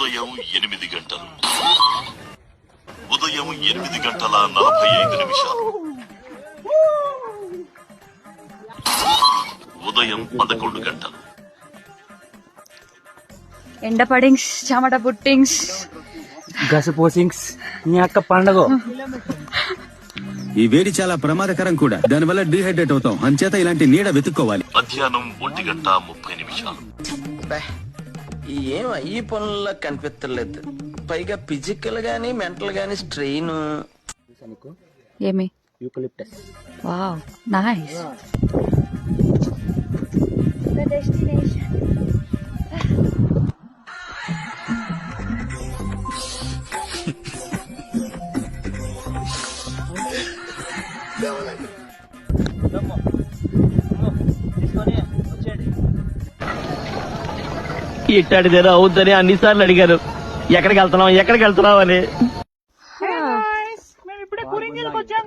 ఉదయం 8 గంటలు. ఉదయం 8:45 ఉదయం 11 గంటలు. ఎండ పడింగ్స్, చెమట పుట్టింగ్స్, గసపోసింగ్స్, నీ అక్క పండగ. ఈ వేడి చాలా ప్రమాదకరం కూడా, దానివల్ల డీహైడ్రేట్ అవుతాం. అంచేత ఇలాంటి నీడ వెతుక్కోవాలి. మధ్యాహ్నం 1:30 ఏం ఈ పనుల్లో కనిపించలేదు. పైగా ఫిజికల్ గానీ మెంటల్ గానీ స్ట్రెయిన్. ఏమి యూకలిప్టస్. Wow, nice. ఇట్టాడిదేదో అవుద్దని అన్నిసార్లు అడిగారు. ఎక్కడికి వెళ్తున్నావు అని. మేము ఇప్పుడే కూరింగ్ వచ్చాం.